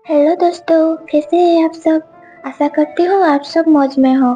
Hello दोस्तों, कैसे हैं आप सब? आशा करती हूँ आप सब मौज में हो।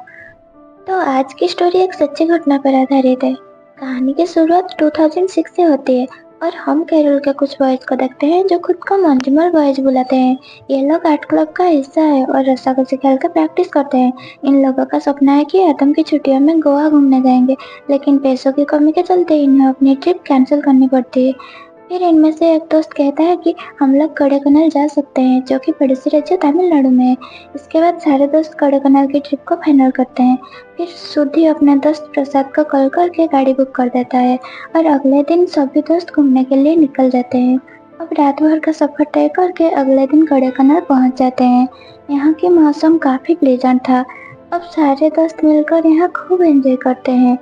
तो आज की स्टोरी एक सच्ची घटना पर आधारित है। कहानी की शुरुआत 2006 से होती है और हम केरल के कुछ बॉयज को देखते हैं जो खुद को मंजूमल बॉयज बुलाते हैं। ये लोग आर्ट क्लब का हिस्सा है और रस्साकशी खेल कर प्रैक्टिस करते हैं। इन लोगों का सपना है कि आतम की छुट्टियों में गोवा घूमने जाएंगे, लेकिन पैसों की कमी के चलते इन्हें अपनी ट्रिप कैंसिल करनी पड़ती है। फिर इनमें से एक दोस्त कहता है कि हम लोग कोडाइकनाल जा सकते हैं, जो कि पड़ोसी राज्य तमिलनाडु में है। इसके बाद सारे दोस्त कोडाइकनाल की ट्रिप को फाइनल करते हैं। फिर सुधी अपने दोस्त प्रसाद को कॉल करके गाड़ी बुक कर देता है और अगले दिन सभी दोस्त घूमने के लिए निकल जाते हैं। अब रात भर का सफर तय करके अगले दिन कोडाइकनाल पहुंच जाते हैं। यहाँ की मौसम काफी प्लेजेंट था। अब सारे दोस्त मिलकर यहाँ खूब एंजॉय करते हैं।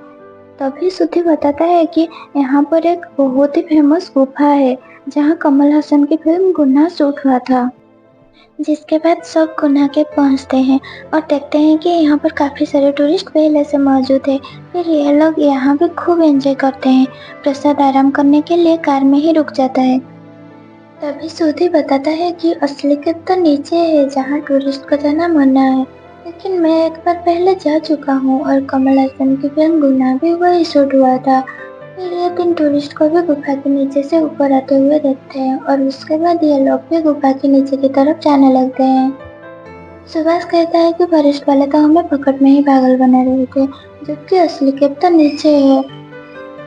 तभी सुधी बताता है कि यहाँ पर एक बहुत ही फेमस गुफा है जहाँ कमल हसन की फिल्म गुन्हा शूट हुआ था। जिसके बाद सब गुन्हा के पहुँचते हैं और देखते हैं कि यहाँ पर काफी सारे टूरिस्ट पहले से मौजूद है। फिर ये लोग यहाँ पे खूब एंजॉय करते हैं। प्रसाद आराम करने के लिए कार में ही रुक जाता है। तभी सुधी बताता है कि असली केव तो नीचे है जहाँ टूरिस्ट को जाना मना है, लेकिन मैं एक बार पहले जा चुका हूँ और कमल हसन की फिल्म गुना भी वही शूट हुआ था। फिर ये तीन टूरिस्ट को भी गुफा के नीचे से ऊपर आते हुए देखते हैं और उसके बाद ये लोग भी गुफा के नीचे की तरफ जाने लगते हैं। सुभाष कहता है कि फॉरेस्ट वाले तो हमें पकड़ में ही पागल बना रहे थे, जबकि असली केव तो नीचे है।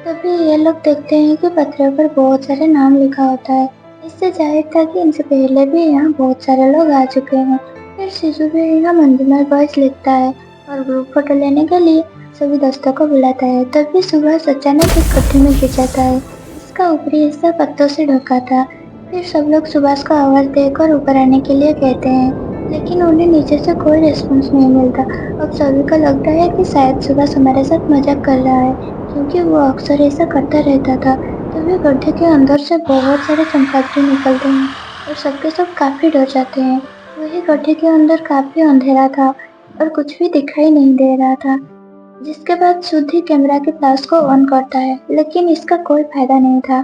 तभी ये लोग देखते हैं कि पत्थरों पर बहुत सारे नाम लिखा होता है। इससे जाहिर था कि इनसे पहले भी यहाँ बहुत सारे लोग आ चुके हैं। फिर शिशु भी यहाँ मंजूमल बॉयज लिखता है और ग्रुप फोटो लेने के लिए सभी दोस्तों को बुलाता है। तभी सुबह अचानक एक गड्ढे में गिर जाता है। इसका ऊपरी हिस्सा पत्तों से ढका था। फिर सब लोग सुभाष को आवाज देकर ऊपर आने के लिए कहते हैं, लेकिन उन्हें नीचे से कोई रिस्पॉन्स नहीं मिलता। अब सभी को लगता है कि शायद सुभाष हमारे साथ मजाक कर रहा है, क्योंकि वो अक्सर ऐसा करता रहता था। तभी गड्ढे के अंदर से बहुत सारे चमगादड़ निकलते हैं और सबके सब काफी डर जाते हैं। वही गड्ढे के अंदर काफी अंधेरा था और कुछ भी दिखाई नहीं दे रहा था। जिसके बाद शुद्धि कैमरा के फ्लैश को ऑन करता है, लेकिन इसका कोई फायदा नहीं था।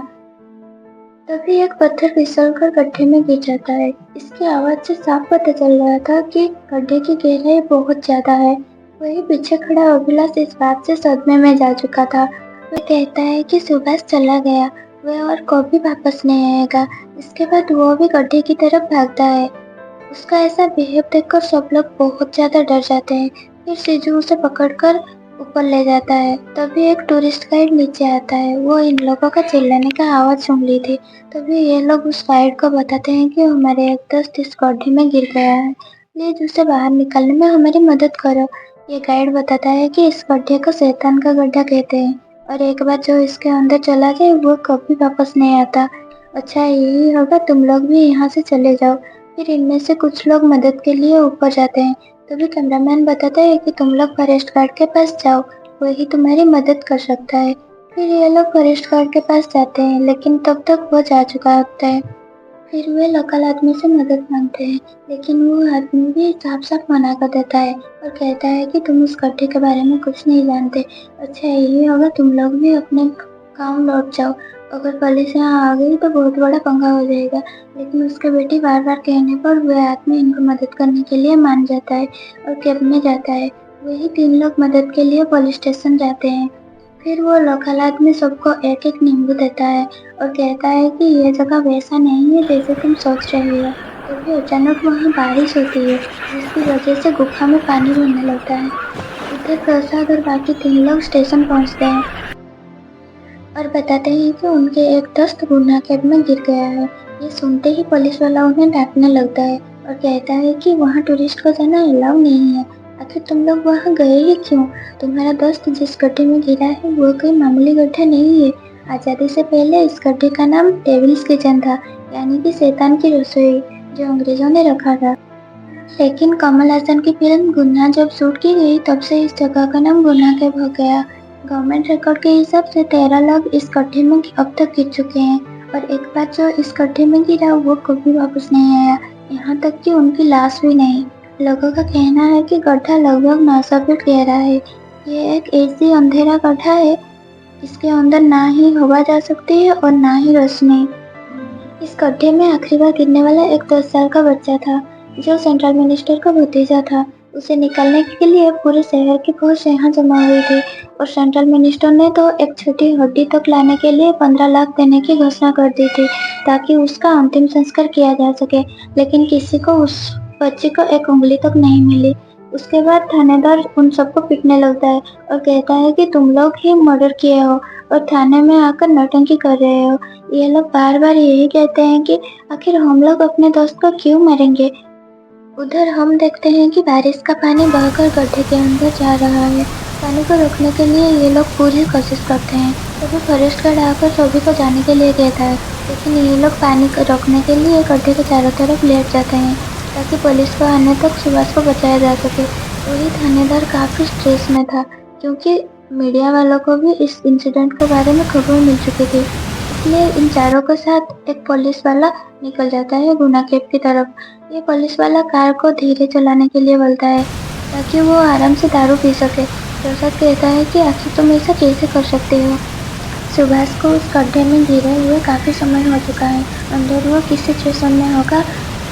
तभी एक पत्थर फिसलकर गड्ढे में गिर जाता है। इसकी आवाज से साफ पता चल रहा था कि गड्ढे की गहराई बहुत ज्यादा है। वही पीछे खड़ा अभिलाष इस बात से सदमे में जा चुका था। वह कहता है कि सुभाष चला गया, वह और कभी वापस नहीं आएगा। इसके बाद वो भी गड्ढे की तरफ भागता है। उसका ऐसा बिहेव देखकर सब लोग बहुत ज्यादा डर जाते हैं। फिर सिजू उसे पकड़कर ऊपर ले जाता है। तभी एक टूरिस्ट गाइड नीचे आता है। वो इन लोगों का चिल्लाने का आवाज सुन ली थी। तभी ये लोग उस गाइड को बताते हैं कि हमारे एक दोस्त इस गड्ढे में गिर गया है, प्लीज उसे बाहर निकालने में हमारी मदद करो। ये गाइड बताता है कि इस गड्ढे को शैतान का गड्ढा कहते हैं और एक बार जो इसके अंदर चला जाए वो कभी वापस नहीं आता। अच्छा यही होगा, तुम लोग भी यहाँ से चले जाओ। फिर इनमें से कुछ लोग मदद के लिए ऊपर जाते हैं। तभी कैमरामैन बताता है कि तुम लोग फॉरेस्ट गार्ड के पास जाओ, वही तुम्हारी मदद कर सकता है। फिर ये लोग फॉरेस्ट गार्ड के पास जाते हैं, लेकिन तब तक वो जा चुका होता है। फिर वे लोकल आदमी से मदद मांगते हैं, लेकिन वो आदमी भी साफ साफ मना कर देता है और कहता है कि तुम उस गड्ढे के बारे में कुछ नहीं जानते। अच्छा यही होगा, तुम लोग भी अपने गाँव लौट जाओ। अगर पुलिस यहाँ आ गई तो बहुत बड़ा पंगा हो जाएगा। लेकिन उसके बेटी बार बार कहने पर वह आदमी इनको मदद करने के लिए मान जाता है और कैब में जाता है। वही तीन लोग मदद के लिए पुलिस स्टेशन जाते हैं। फिर वो लोकल आदमी सबको एक एक नींबू देता है और कहता है कि यह जगह वैसा नहीं है जैसे तुम सोच रहे हो। तभी अचानक वहाँ बारिश होती है, जिसकी वजह से गुफा में पानी भरने लगता है। इधर प्रसाद और बाकी तीन लोग स्टेशन पहुँचते हैं और बताते हैं कि उनके एक दोस्त गुना कैब में गिर गया है। ये सुनते ही पुलिस वाला उन्हें डांटने लगता है और कहता है कि वहाँ टूरिस्ट को जाना अलाउ नहीं है। आखिर तुम लोग वहाँ गए ही क्यों? तुम्हारा दोस्त जिस गड्ढे में गिरा है वो कोई मामूली गड्ढा नहीं है। आजादी से पहले इस गड्ढे का नाम डेविल्स किचन था, यानी कि शैतान की रसोई, जो अंग्रेजों ने रखा था। लेकिन कमल हसन की फिल्म गुन्हा जब शूट की गई तब से इस जगह का नाम गुन्हा कैब हो गया। गवर्नमेंट रिकॉर्ड के हिसाब से 13 लोग इस गड्ढे में अब तक गिर चुके हैं और एक बार जो इस गड्ढे में गिरा वो कभी वापस नहीं आया, यहाँ तक कि उनकी लाश भी नहीं। लोगों का कहना है कि गड्ढा लगभग 900 फीट गहरा है। ये एक ऐसी अंधेरा गड्ढा है जिसके अंदर ना ही हवा जा सकती है और ना ही रोशनी। इस गड्ढे में आखिरी बार गिरने वाला एक 10 साल का बच्चा था, जो सेंट्रल मिनिस्टर का भतीजा था। उसे निकालने के लिए पूरे शहर की फौज यहाँ जमा हुई थी और सेंट्रल मिनिस्टर ने तो एक छोटी हड्डी तक लाने के लिए 15 लाख देने की घोषणा कर दी थी, ताकि उसका अंतिम संस्कार किया जा सके। लेकिन किसी को उस बच्चे को एक उंगली तक नहीं मिली। उसके बाद थानेदार उन सबको पीटने लगता है और कहता है कि तुम लोग ही मर्डर किए हो और थाने में आकर नौटंकी कर रहे हो। ये लोग बार बार यही कहते हैं कि आखिर हम लोग अपने दोस्त को क्यों मारेंगे। उधर हम देखते हैं कि बारिश का पानी बहकर गड्ढे के अंदर जा रहा है। पानी को रोकने के लिए ये लोग पूरी कोशिश करते हैं। तभी फॉरेस्ट गार्ड आकर सभी को जाने के लिए कहता है, लेकिन ये लोग पानी को रोकने के लिए गड्ढे के चारों तरफ लेट जाते हैं, ताकि पुलिस को आने तक सुभाष को बचाया जा सके। वही थानेदार काफी स्ट्रेस में था, क्योंकि मीडिया वालों को भी इस इंसिडेंट के बारे में खबर मिल चुकी थी। इसलिए इन चारों के साथ एक पुलिस वाला निकल जाता है गुना केव की तरफ। ये पुलिस वाला कार को धीरे चलाने के लिए बोलता है, ताकि वो आराम से दारू पी सके। प्रसाद कहता है कि आखिर तुम ऐसा कैसे कर सकते हो। सुभाष को उस गड्ढे में गिरे हुए काफी समय हो चुका है। अंदर वो किस सिचुएशन में होगा,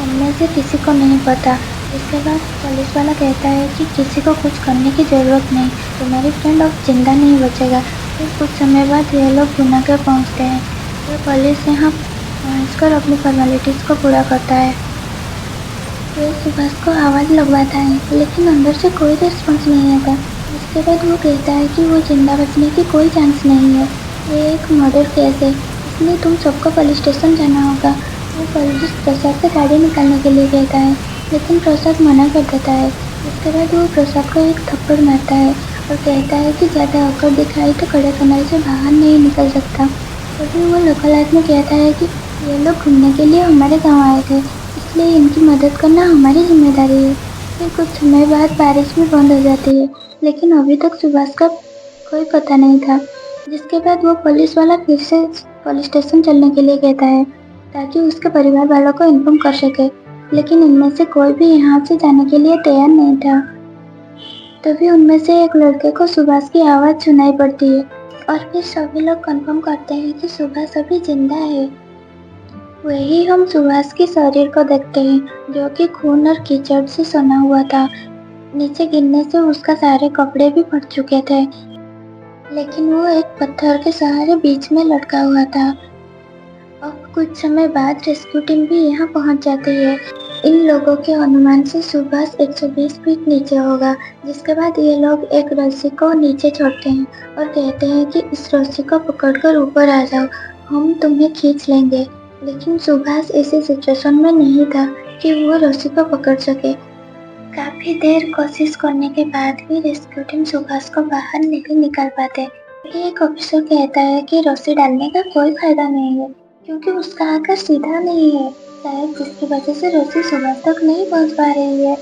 उनमें से किसी को नहीं पता। इसके बाद पुलिस वाला कहता है कि किसी को कुछ करने की जरूरत नहीं, तुम्हारी फ्रेंड अब जिंदा नहीं बचेगा। फिर कुछ समय बाद ये लोग गुना केव पहुँचते हैं। ये पुलिस यहाँ पहुँचकर अपनी फॉर्मेलिटीज को पूरा करता है। वो सुभाष को आवाज़ लगवाता है, लेकिन अंदर से कोई रिस्पॉन्स नहीं आता। इसके बाद वो कहता है कि वो जिंदा बचने की कोई चांस नहीं है। ये एक मर्डर केस है, इसलिए तुम सबको पुलिस स्टेशन जाना होगा। वो पुलिस प्रसाद से गाड़ी निकालने के लिए कहता है, लेकिन प्रसाद मना कर देता है। इसके बाद वो प्रसाद को एक थप्पड़ मारता है और कहता है कि ज़्यादा अकड़ दिखाई तो कड़े कमरे से बाहर नहीं निकल सकता। तभी वो लोकल आदमी कहता है कि ये लोग घूमने के लिए हमारे गाँव आए थे, इसलिए इनकी मदद करना हमारी जिम्मेदारी है। फिर कुछ समय बाद बारिश भी बंद हो जाती है, लेकिन अभी तक सुभाष का कोई पता नहीं था। जिसके बाद वो पुलिस वाला फिर से पुलिस स्टेशन चलने के लिए कहता है, ताकि उसके परिवार वालों को इन्फॉर्म कर सके, लेकिन इनमें से कोई भी यहाँ से जाने के लिए तैयार नहीं था। तभी उनमें से एक लड़के को सुभाष की आवाज़ सुनाई पड़ती है और फिर सभी लोग कंफर्म करते हैं कि सुभाष अभी जिंदा है। वही हम सुभाष के शरीर को देखते हैं, जो कि खून और कीचड़ से सना हुआ था। नीचे गिरने से उसका सारे कपड़े भी फट चुके थे, लेकिन वो एक पत्थर के सहारे बीच में लटका हुआ था। अब कुछ समय बाद रेस्क्यू टीम भी यहाँ पहुँच जाती है। इन लोगों के अनुमान से सुभाष 120 फीट नीचे होगा। जिसके बाद ये लोग एक रस्सी को नीचे छोड़ते हैं और कहते हैं कि इस रस्सी को पकड़कर ऊपर आ जाओ, हम तुम्हें खींच लेंगे। लेकिन सुभाष ऐसी सिचुएशन में नहीं था कि वो रस्सी को पकड़ सके। काफी देर कोशिश करने के बाद भी रेस्क्यू टीम सुभाष को बाहर नहीं निकाल पाते। एक ऑफिसर कहता है कि रस्सी डालने का कोई फायदा नहीं है, क्योंकि उसका आकार सीधा नहीं है, शायद जिसकी वजह से रस्सी सुभाष तक नहीं पहुंच पा रही है।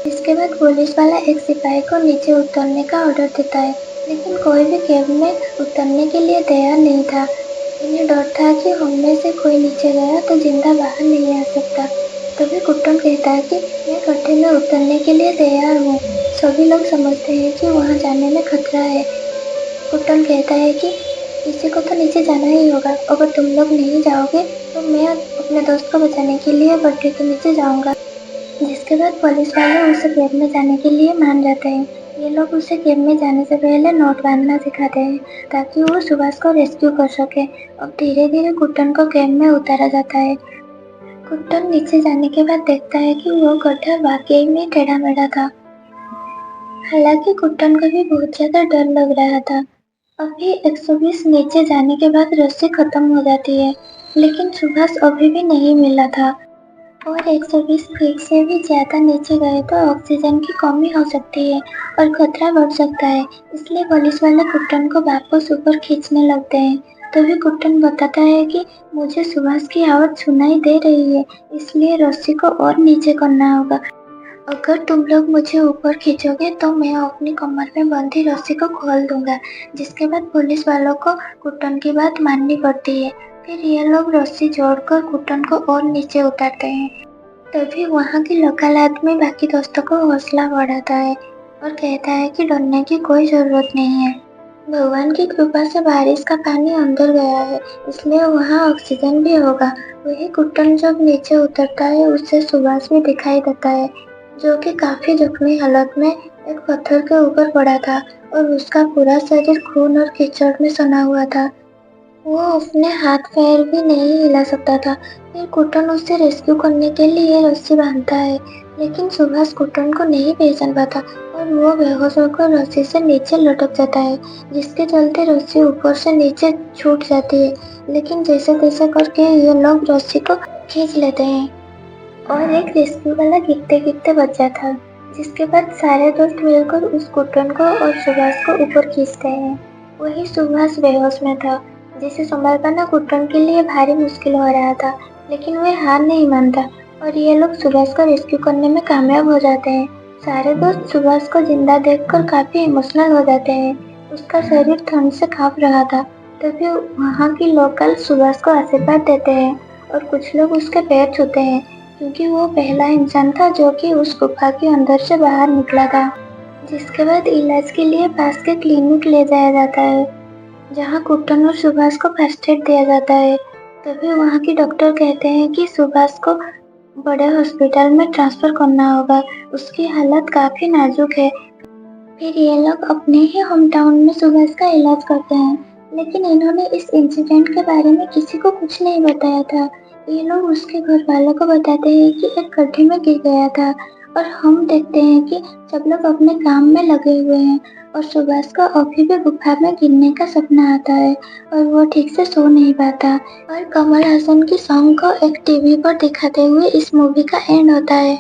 इसके बाद पुलिस वाला एक सिपाही को नीचे उतरने का ऑर्डर देता है, लेकिन कोई भी केव में उतरने के लिए तैयार नहीं था। इन्हें डर था कि हममें से कोई नीचे गया तो जिंदा बाहर नहीं आ सकता। तभी कुट्टन कहता है कि मैं गड्ढे में उतरने के लिए तैयार हूँ। सभी लोग समझते हैं कि वहाँ जाने में खतरा है। कुट्टन कहता है कि किसी को तो नीचे जाना ही होगा, अगर तुम लोग नहीं जाओगे तो मैं अपने दोस्त को बचाने के लिए गड्ढे के नीचे जाऊंगा। जिसके बाद पुलिस वाले उसे केव में जाने के लिए मान जाते हैं। ये लोग उसे केव में जाने से पहले नोट बांधना सिखाते हैं, ताकि वो सुभाष को रेस्क्यू कर सके। अब धीरे धीरे कुट्टन को केव में उतारा जाता है। कुट्टन नीचे जाने के बाद देखता है कि वो गड्ढा वाकई में टेढ़ा मेढ़ा था। हालांकि कुट्टन को भी बहुत ज्यादा डर लग रहा था। अभी 120 नीचे जाने के बाद रस्सी खत्म हो जाती है, लेकिन सुभाष अभी भी नहीं मिला था। और 120 फीट से भी ज्यादा नीचे गए तो ऑक्सीजन की कमी हो सकती है और खतरा बढ़ सकता है। इसलिए पुलिस वाले कुट्टन को वापस ऊपर खींचने लगते हैं। तभी कुट्टन बताता है कि मुझे सुभाष की आवाज सुनाई दे रही है, इसलिए रस्सी को और नीचे करना होगा। अगर तुम लोग मुझे ऊपर खींचोगे तो मैं अपनी कमर में बंधी रस्सी को खोल दूंगा। जिसके बाद पुलिस वालों को कुट्टन की बात माननी पड़ती है। फिर ये लोग रस्सी जोड़कर कुट्टन को और नीचे उतारते हैं। तभी वहाँ की लोकल आदमी बाकी दोस्तों को हौसला बढ़ाता है और कहता है कि डरने की कोई जरूरत नहीं है। भगवान की कृपा से बारिश का पानी अंदर गया है, इसलिए वहाँ ऑक्सीजन भी होगा। वही कुट्टन जब नीचे उतरता है उससे सुभाष भी दिखाई देता है, जो कि काफी जख्मी हालत में एक पत्थर के ऊपर पड़ा था और उसका पूरा शरीर खून और कीचड़ में सना हुआ था। वो अपने हाथ पैर भी नहीं हिला सकता था। फिर कुटन उसे रेस्क्यू करने के लिए रस्सी बांधता है, लेकिन सुभाष कुटन को नहीं पहचान पाता और वो बेहोश होकर रस्सी से नीचे लटक जाता है, जिसके चलते रस्सी ऊपर से नीचे छूट जाती है। लेकिन जैसे तैसे करके ये लोग रस्सी को खींच लेते हैं और एक रेस्क्यू वाला गिरते गिरते बचा था, जिसके बाद सारे दोस्त मिलकर उस कुटन को और सुभाष को ऊपर खींचते हैं। वही सुभाष बेहोश में था, जिसे संभाल पाना कुटन के लिए भारी मुश्किल हो रहा था, लेकिन वह हार नहीं मानता और ये लोग सुभाष को रेस्क्यू करने में कामयाब हो जाते हैं। सारे दोस्त सुभाष को जिंदा देखकर काफी इमोशनल हो जाते हैं। उसका शरीर ठंड से कांप रहा था, तभी वहाँ की लोकल सुभाष को आशीर्वाद देते हैं और कुछ लोग उसके पैर छूते हैं, क्योंकि वो पहला इंसान था जो कि उस गुफा के अंदर से बाहर निकला था। जिसके बाद इलाज के लिए पास के क्लिनिक ले जाया जाता है, जहाँ कुट्टन और सुभाष को फर्स्ट एड दिया जाता है। तभी वहाँ की डॉक्टर कहते हैं कि सुभाष को बड़े हॉस्पिटल में ट्रांसफर करना होगा, उसकी हालत काफी नाजुक है। फिर ये लोग अपने ही होम टाउन में सुभाष का इलाज करते हैं, लेकिन इन्होंने इस इंसिडेंट के बारे में किसी को कुछ नहीं बताया था। ये लोग उसके घर वालों को बताते हैं कि एक गड्ढे में गिर गया था और हम देखते हैं कि सब लोग अपने काम में लगे हुए हैं और सुभाष को अभी भी गुफा में गिरने का सपना आता है और वो ठीक से सो नहीं पाता। और कमल हासन की सॉन्ग को एक टीवी पर दिखाते हुए इस मूवी का एंड होता है।